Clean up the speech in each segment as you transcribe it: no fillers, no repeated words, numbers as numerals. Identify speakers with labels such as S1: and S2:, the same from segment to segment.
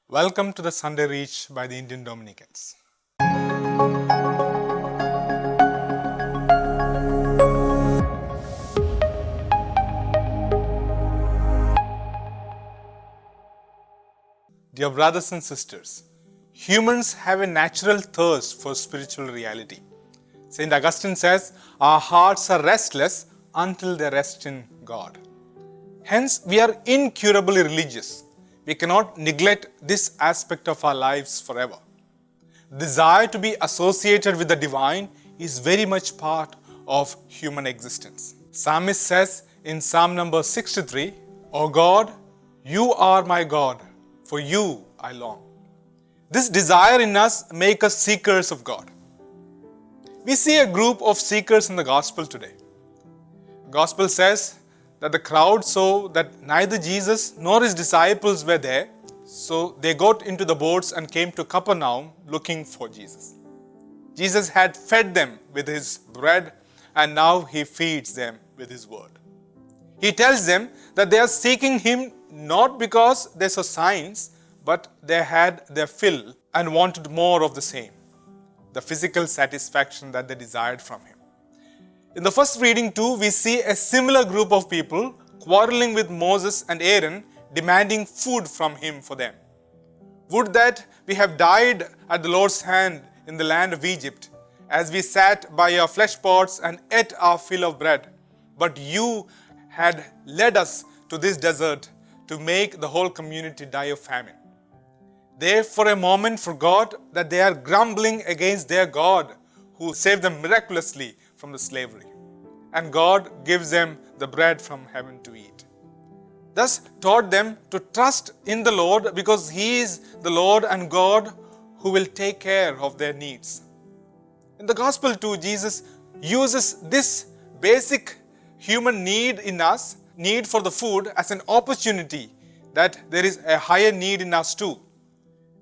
S1: Welcome to the Sunday Reach by the Indian Dominicans. Dear brothers and sisters, humans have a natural thirst for spiritual reality. St. Augustine says, our hearts are restless until they rest in God. Hence, we are incurably religious. We cannot neglect this aspect of our lives forever. Desire to be associated with the divine is very much part of human existence. Psalmist says in Psalm number 63, O God, you are my God, for you I long. This desire in us makes us seekers of God. We see a group of seekers in the gospel today. The gospel says that the crowd saw that neither Jesus nor his disciples were there, so they got into the boats and came to Capernaum looking for Jesus. Jesus had fed them with his bread, and now he feeds them with his word. He tells them that they are seeking him not because they saw signs, but they had their fill and wanted more of the same, the physical satisfaction that they desired from him. In the first reading too, we see a similar group of people quarreling with Moses and Aaron, demanding food from him for them. Would that we have died at the Lord's hand in the land of Egypt, as we sat by your fleshpots and ate our fill of bread. But you had led us to this desert to make the whole community die of famine. They for a moment forgot that they are grumbling against their God who saved them miraculously from the slavery. And God gives them the bread from heaven to eat. Thus taught them to trust in the Lord because He is the Lord and God who will take care of their needs. In the gospel too, Jesus uses this basic human need in us, need for the food, as an opportunity that there is a higher need in us too.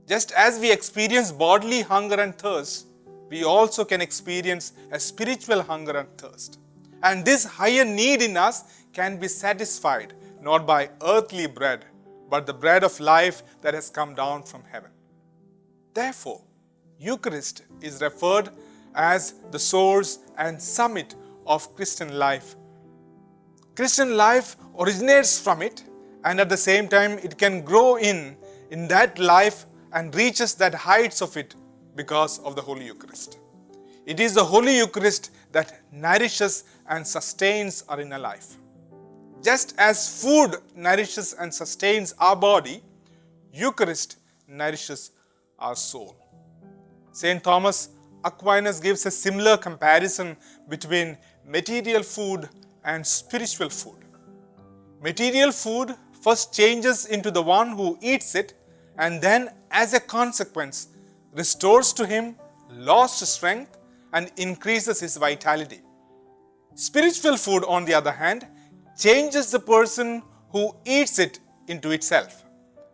S1: Just as we experience bodily hunger and thirst, we also can experience a spiritual hunger and thirst. And this higher need in us can be satisfied not by earthly bread, but the bread of life that has come down from heaven. Therefore, Eucharist is referred as the source and summit of Christian life. Christian life originates from it, and at the same time it can grow in that life and reaches that heights of it because of the Holy Eucharist. It is the Holy Eucharist that nourishes and sustains our inner life. Just as food nourishes and sustains our body, Eucharist nourishes our soul. St. Thomas Aquinas gives a similar comparison between material food and spiritual food. Material food first changes into the one who eats it, and then as a consequence restores to him lost strength and increases his vitality. Spiritual food, on the other hand, changes the person who eats it into itself.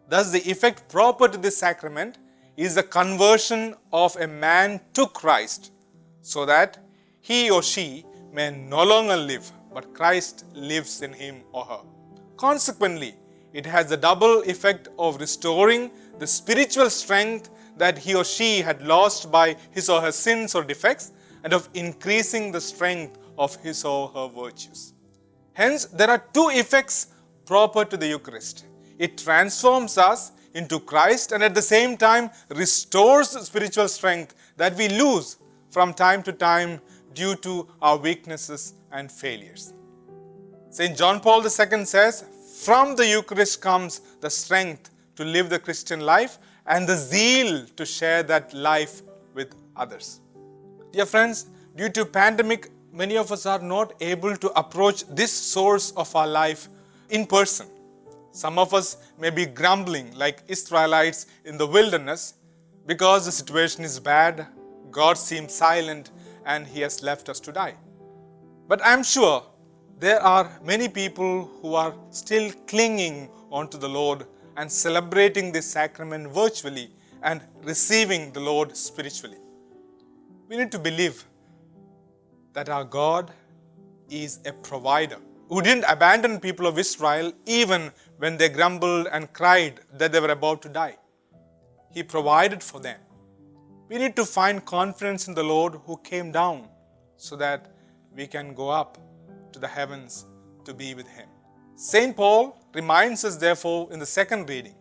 S1: Thus, the effect proper to this sacrament is the conversion of a man to Christ, so that he or she may no longer live, but Christ lives in him or her. Consequently, it has the double effect of restoring the spiritual strength that he or she had lost by his or her sins or defects, and of increasing the strength of his or her virtues. Hence, there are two effects proper to the Eucharist. It transforms us into Christ and at the same time restores the spiritual strength that we lose from time to time due to our weaknesses and failures. St. John Paul II says, from the Eucharist comes the strength to live the Christian life and the zeal to share that life with others. Dear friends, due to pandemic, many of us are not able to approach this source of our life in person. Some of us may be grumbling like Israelites in the wilderness because the situation is bad, God seems silent, and He has left us to die. But I am sure there are many people who are still clinging onto the Lord and celebrating this sacrament virtually and receiving the Lord spiritually. We need to believe that our God is a provider who didn't abandon people of Israel even when they grumbled and cried that they were about to die. He provided for them. We need to find confidence in the Lord who came down so that we can go up to the heavens to be with Him. St. Paul reminds us, therefore, in the second reading,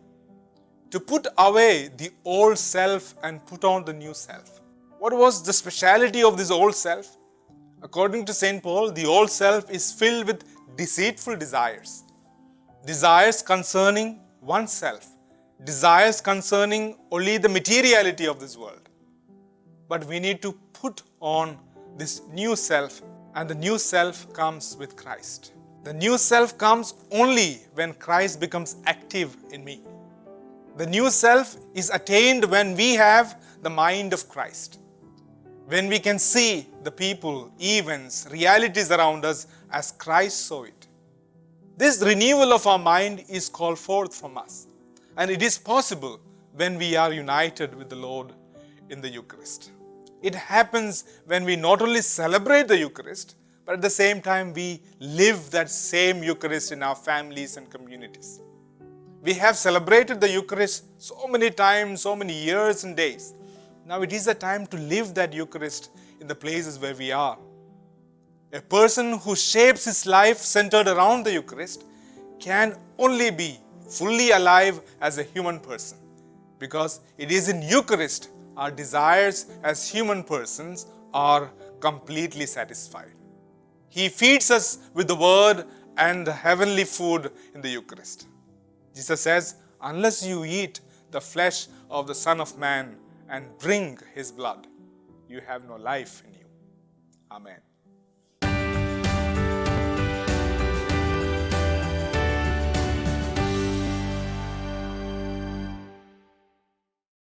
S1: to put away the old self and put on the new self. What was the speciality of this old self? According to St. Paul, the old self is filled with deceitful desires. Desires concerning oneself. Desires concerning only the materiality of this world. But we need to put on this new self, and the new self comes with Christ. The new self comes only when Christ becomes active in me. The new self is attained when we have the mind of Christ. When we can see the people, events, realities around us as Christ saw it. This renewal of our mind is called forth from us. And it is possible when we are united with the Lord in the Eucharist. It happens when we not only celebrate the Eucharist, but at the same time we live that same Eucharist in our families and communities. We have celebrated the Eucharist so many times, so many years and days. Now it is the time to live that Eucharist in the places where we are. A person who shapes his life centered around the Eucharist can only be fully alive as a human person, because it is in Eucharist our desires as human persons are completely satisfied. He feeds us with the Word and the heavenly food in the Eucharist. Jesus says, unless you eat the flesh of the Son of Man and drink His blood, you have no life in you. Amen.